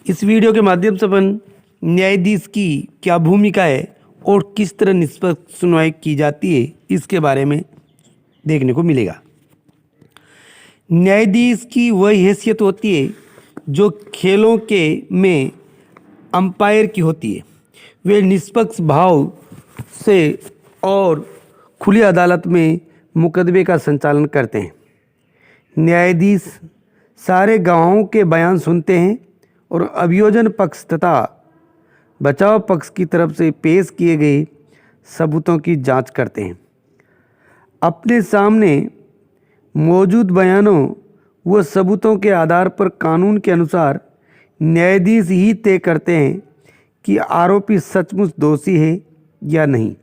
इस वीडियो के माध्यम से अपन न्यायाधीश की क्या भूमिका है और किस तरह निष्पक्ष सुनवाई की जाती है इसके बारे में देखने को मिलेगा। न्यायाधीश की वह हैसियत होती है जो खेलों के में अंपायर की होती है। वे निष्पक्ष भाव से और खुली अदालत में मुकदमे का संचालन करते हैं। न्यायाधीश सारे गवाहों के बयान सुनते हैं और अभियोजन पक्ष तथा बचाव पक्ष की तरफ से पेश किए गए सबूतों की जांच करते हैं। अपने सामने मौजूद बयानों व सबूतों के आधार पर कानून के अनुसार न्यायाधीश ही तय करते हैं कि आरोपी सचमुच दोषी है या नहीं।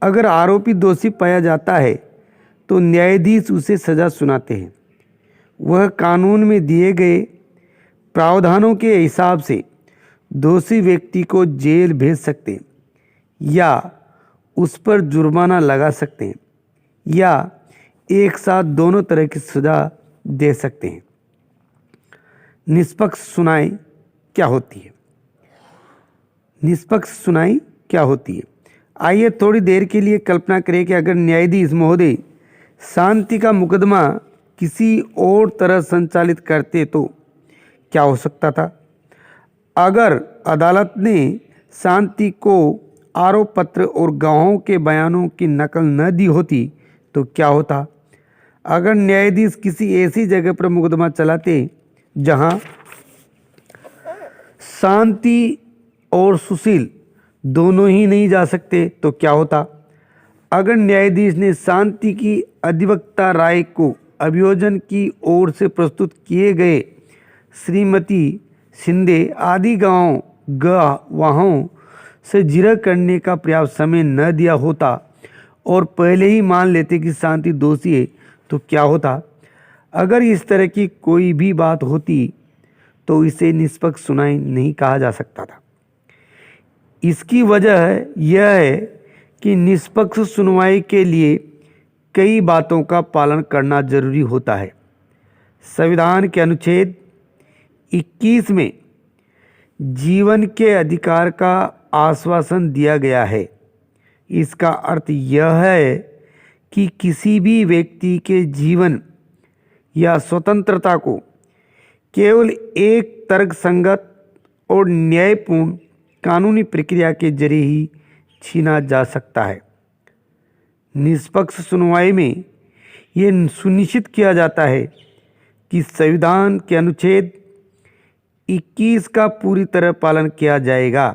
अगर आरोपी दोषी पाया जाता है तो न्यायाधीश उसे सज़ा सुनाते हैं। वह कानून में दिए गए प्रावधानों के हिसाब से दोषी व्यक्ति को जेल भेज सकते हैं या उस पर जुर्माना लगा सकते हैं या एक साथ दोनों तरह की सज़ा दे सकते हैं। निष्पक्ष सुनवाई क्या होती है? निष्पक्ष सुनवाई क्या होती है? आइए थोड़ी देर के लिए कल्पना करें कि अगर न्यायाधीश महोदय शांति का मुकदमा किसी और तरह संचालित करते तो क्या हो सकता था। अगर अदालत ने शांति को आरोप पत्र और गवाहों के बयानों की नकल न दी होती तो क्या होता। अगर न्यायाधीश किसी ऐसी जगह पर मुकदमा चलाते जहां शांति और सुशील दोनों ही नहीं जा सकते तो क्या होता। अगर न्यायाधीश ने शांति की अधिवक्ता राय को अभियोजन की ओर से प्रस्तुत किए गए श्रीमती शिंदे आदि गवाहों से जिरह करने का पर्याप्त समय न दिया होता और पहले ही मान लेते कि शांति दोषी है तो क्या होता। अगर इस तरह की कोई भी बात होती तो इसे निष्पक्ष सुनवाई नहीं कहा जा सकता था। इसकी वजह यह है कि निष्पक्ष सुनवाई के लिए कई बातों का पालन करना जरूरी होता है। संविधान के अनुच्छेद 21 में जीवन के अधिकार का आश्वासन दिया गया है। इसका अर्थ यह है कि किसी भी व्यक्ति के जीवन या स्वतंत्रता को केवल एक तर्कसंगत और न्यायपूर्ण कानूनी प्रक्रिया के जरिए ही छीना जा सकता है। निष्पक्ष सुनवाई में यह सुनिश्चित किया जाता है कि संविधान के अनुच्छेद 21 का पूरी तरह पालन किया जाएगा।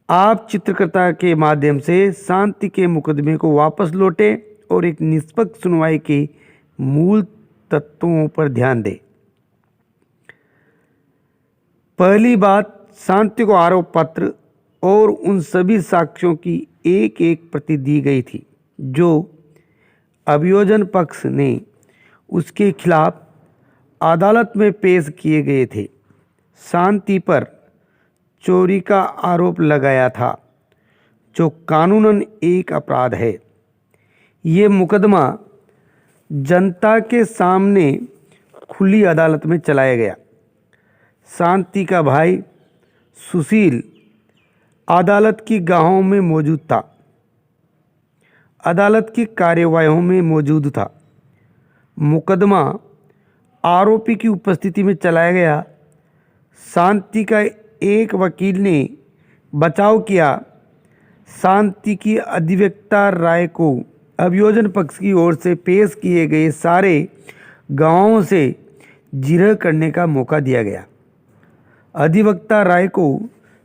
आप चित्रकर्ता के माध्यम से शांति के मुकदमे को वापस लौटें और एक निष्पक्ष सुनवाई के मूल तत्वों पर ध्यान दें। पहली बात, शांति को आरोप पत्र और उन सभी साक्ष्यों की एक एक प्रति दी गई थी जो अभियोजन पक्ष ने उसके खिलाफ अदालत में पेश किए गए थे। शांति पर चोरी का आरोप लगाया था जो कानूनन एक अपराध है। ये मुकदमा जनता के सामने खुली अदालत में चलाया गया। शांति का भाई सुशील अदालत की गवाहों में मौजूद था, अदालत की कार्यवाहियों में मौजूद था। मुकदमा आरोपी की उपस्थिति में चलाया गया। शांति का एक वकील ने बचाव किया। शांति की अधिवक्ता राय को अभियोजन पक्ष की ओर से पेश किए गए सारे गवाहों से जिरह करने का मौका दिया गया। अधिवक्ता राय को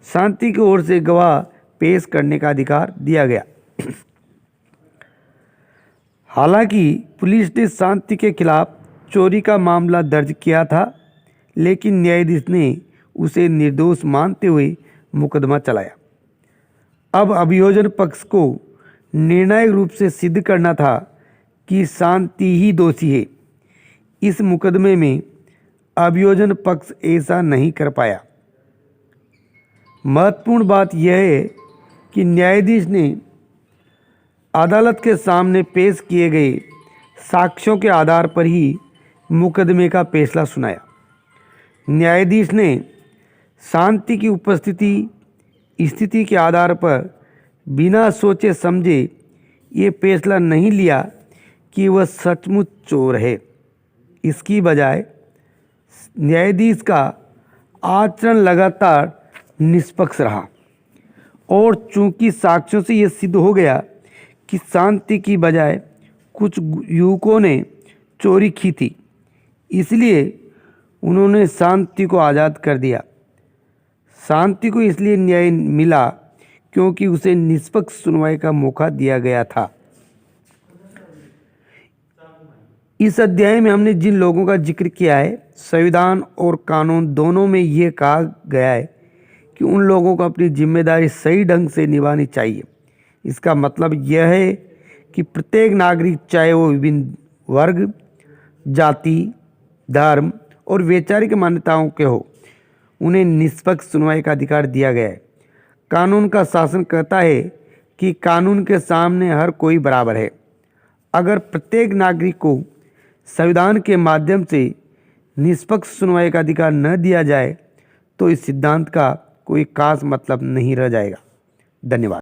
शांति की ओर से गवाह पेश करने का अधिकार दिया गया। हालांकि पुलिस ने शांति के खिलाफ चोरी का मामला दर्ज किया था, लेकिन न्यायाधीश ने उसे निर्दोष मानते हुए मुकदमा चलाया। अब अभियोजन पक्ष को निर्णायक रूप से सिद्ध करना था कि शांति ही दोषी है। इस मुकदमे में अभियोजन पक्ष ऐसा नहीं कर पाया। महत्वपूर्ण बात यह है कि न्यायाधीश ने अदालत के सामने पेश किए गए साक्ष्यों के आधार पर ही मुकदमे का फैसला सुनाया। न्यायाधीश ने शांति की उपस्थिति स्थिति के आधार पर बिना सोचे समझे ये फैसला नहीं लिया कि वह सचमुच चोर है। इसकी बजाय न्यायाधीश का आचरण लगातार निष्पक्ष रहा और चूंकि साक्ष्यों से यह सिद्ध हो गया कि शांति की बजाय कुछ युवकों ने चोरी की थी, इसलिए उन्होंने शांति को आज़ाद कर दिया। शांति को इसलिए न्याय मिला क्योंकि उसे निष्पक्ष सुनवाई का मौका दिया गया था। इस अध्याय में हमने जिन लोगों का जिक्र किया है, संविधान और कानून दोनों में ये कहा गया है कि उन लोगों को अपनी जिम्मेदारी सही ढंग से निभानी चाहिए। इसका मतलब यह है कि प्रत्येक नागरिक, चाहे वो विभिन्न वर्ग, जाति, धर्म और वैचारिक मान्यताओं के हो, उन्हें निष्पक्ष सुनवाई का अधिकार दिया गया है। कानून का शासन कहता है कि कानून के सामने हर कोई बराबर है। अगर प्रत्येक नागरिक को संविधान के माध्यम से निष्पक्ष सुनवाई का अधिकार न दिया जाए तो इस सिद्धांत का कोई खास मतलब नहीं रह जाएगा। धन्यवाद।